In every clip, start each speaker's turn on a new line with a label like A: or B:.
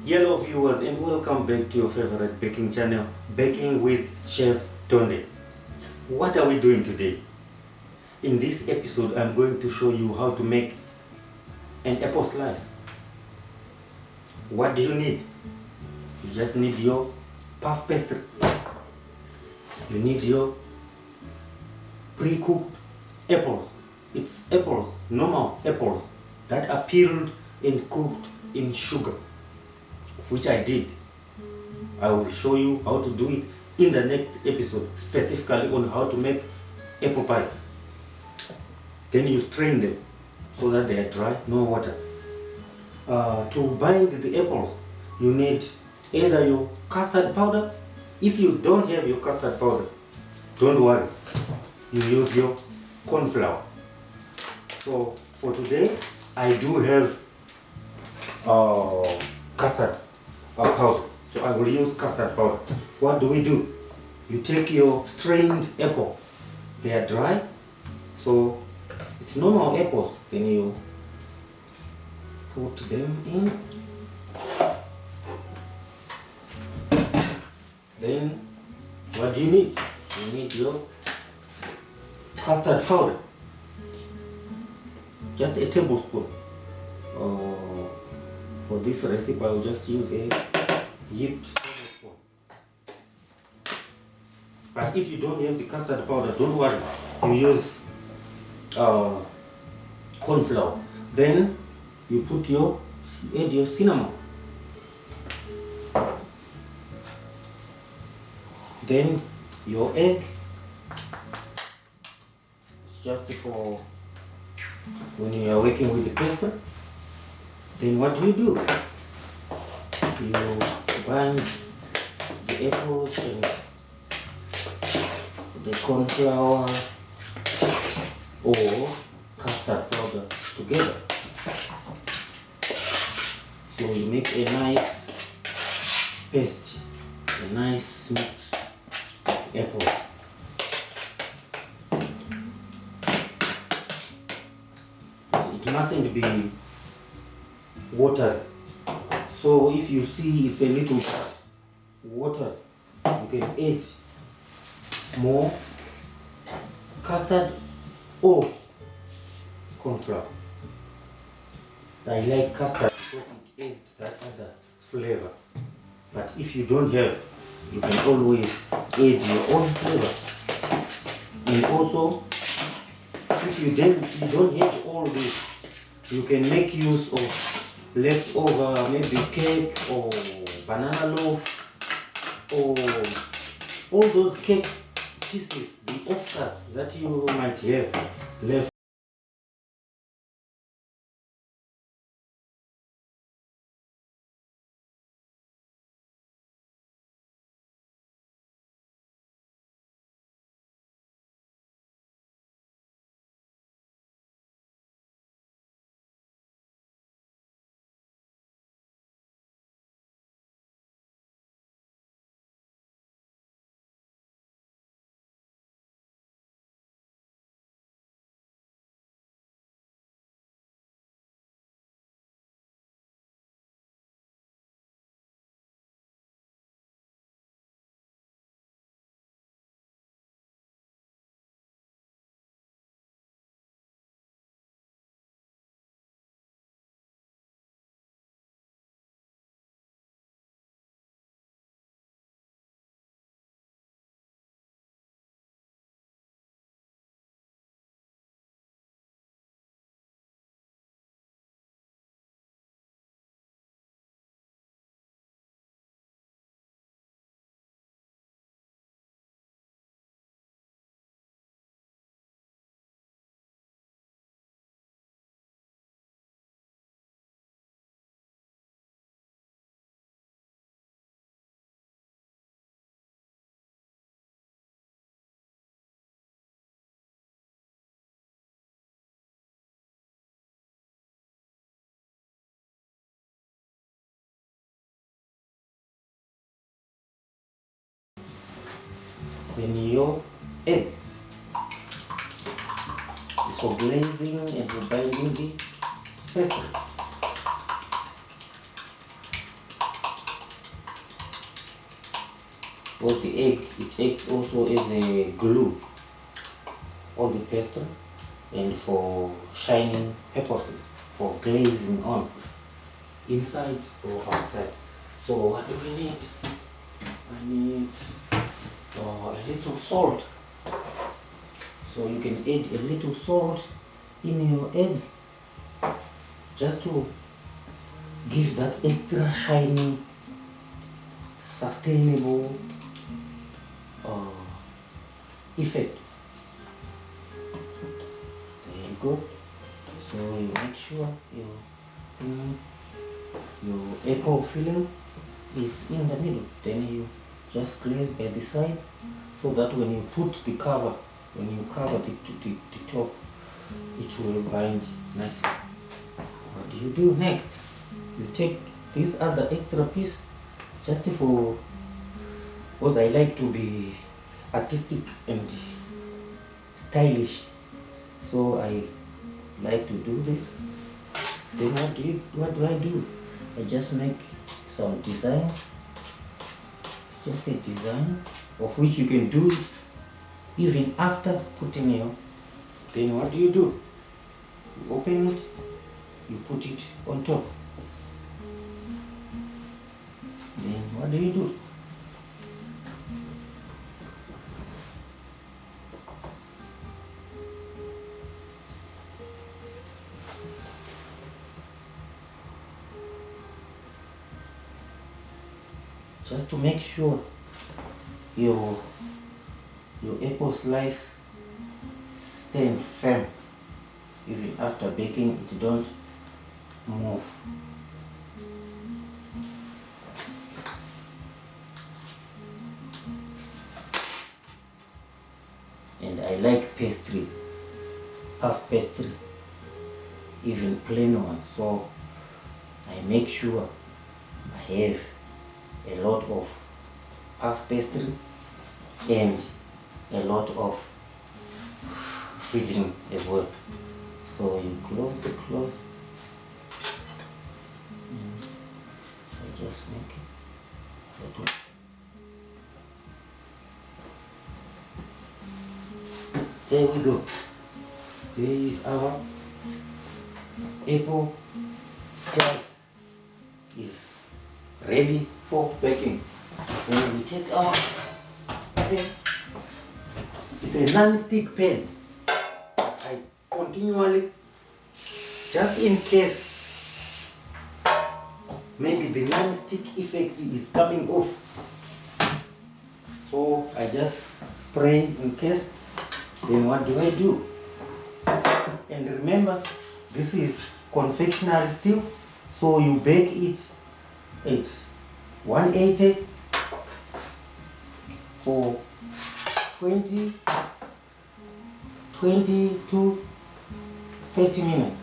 A: Hello viewers, and welcome back to your favorite baking channel, Baking with Chef Tonde. What are we doing today? In this episode, I'm going to show you how to make an apple slice. What do you need? You just need your puff pastry. You need your pre-cooked apples. It's apples, normal apples, that are peeled and cooked in sugar, which I did. I will show you how to do it in the next episode, specifically on how to make apple pies. Then you strain them so that they are dry, no water. To bind the apples, you need either your custard powder. If you don't have your custard powder, don't worry, you use your corn flour. So for today, I do have custard powder, so I will use custard powder. What do? You take your strained apple, they are dry, so it's normal apples, then you put them in. Then what do you need? You need your custard powder, just a tablespoon. For this recipe, I will just use a heaped tablespoon. But if you don't have the custard powder, don't worry, you use corn flour. Then you add your cinnamon. Then your egg. It's just for when you are working with the pastry. Then what do? You bind the apples and the corn flour or custard powder together. So you make a nice paste, a nice mix of apple. It mustn't be water. So if you see it's a little water, you can add more custard or corn flour. I like custard because it adds that other flavor. But if you don't have, you can always add your own flavor. And also, if you don't have all this, you can make use of leftover maybe cake or banana loaf or all those cake pieces, the offcuts that you might have left. Then your egg is for glazing and for binding the pastry. because the egg, it acts also as a glue on the pastry and for shining purposes, for glazing on inside or outside. So what do we need? I need a little salt. So you can add a little salt in your egg just to give that extra shiny, sustainable effect. There you go. So you make sure your apple filling is in the middle. Then you just glaze by the side so that when you put the cover, when you cover the top, it will bind nicely. What do you do next? You take this other extra piece just for, because I like to be artistic and stylish, so I like to do this. Then what do I do? I just make some design. It's just a design of which you can do even after putting your. Then what do? You open it, you put it on top. Then what do? Just to make sure your apple slice stand firm even after baking, it don't move. And I like pastry, puff pastry, even plain one, so I make sure I have a lot of puff pastry and a lot of filling as well. So you close the cloth, and I just make it sort of. There we go. There is our apple slice is ready for baking. Then we take our pan. It's a non-stick pan. I continually, just in case maybe the non-stick effect is coming off, so I just spray in case. Then what do? And remember, this is confectionery still, so you bake it at 180 for 20 to 30 minutes.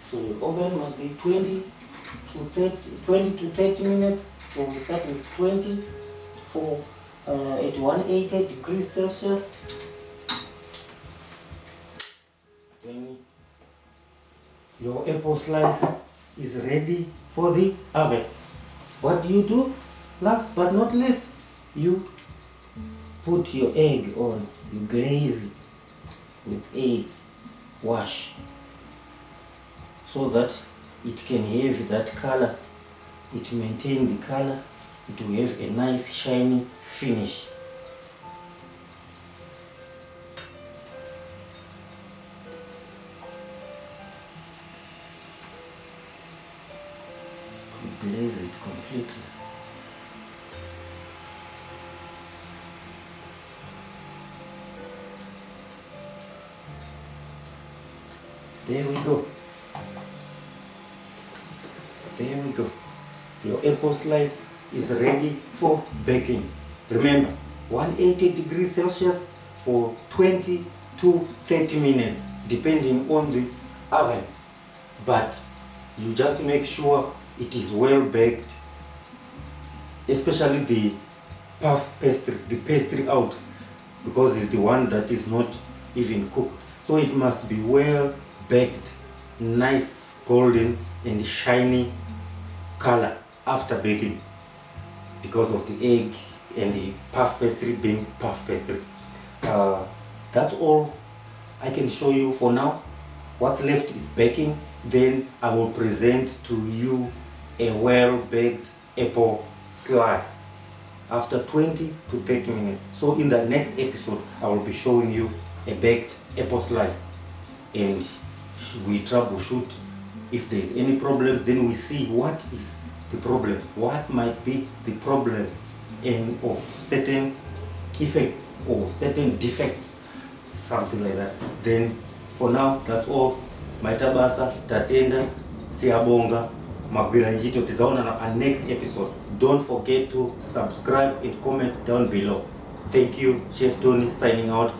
A: So your oven must be 20 to 30 minutes. So we start with 20 for at 180 degrees Celsius. Then your apple slice is ready for the oven. What do? Last but not least, you put your egg on, you glaze it with egg wash so that it can have that color, it maintain the color, it will have a nice shiny finish. Glaze it completely. There we go. There we go. Your apple slice is ready for baking. Remember, 180 degrees Celsius for 20 to 30 minutes, depending on the oven. But you just make sure it is well baked, especially the puff pastry, the pastry out, because it's the one that is not even cooked. So it must be well baked, nice golden and shiny color after baking because of the egg and the puff pastry being puff pastry. That's all I can show you for now. What's left is baking. Then I will present to you a well-baked apple slice after 20 to 30 minutes. So in the next episode, I will be showing you a baked apple slice, and we troubleshoot. If there is any problem, then we see what is the problem, what might be the problem of certain effects or certain defects, something like that. Then for now, that's all. Maitabasa, tatenda, siyabonga, magwira njito, tizaona na our next episode. Don't forget to subscribe and comment down below. Thank you, Chef Tony signing out.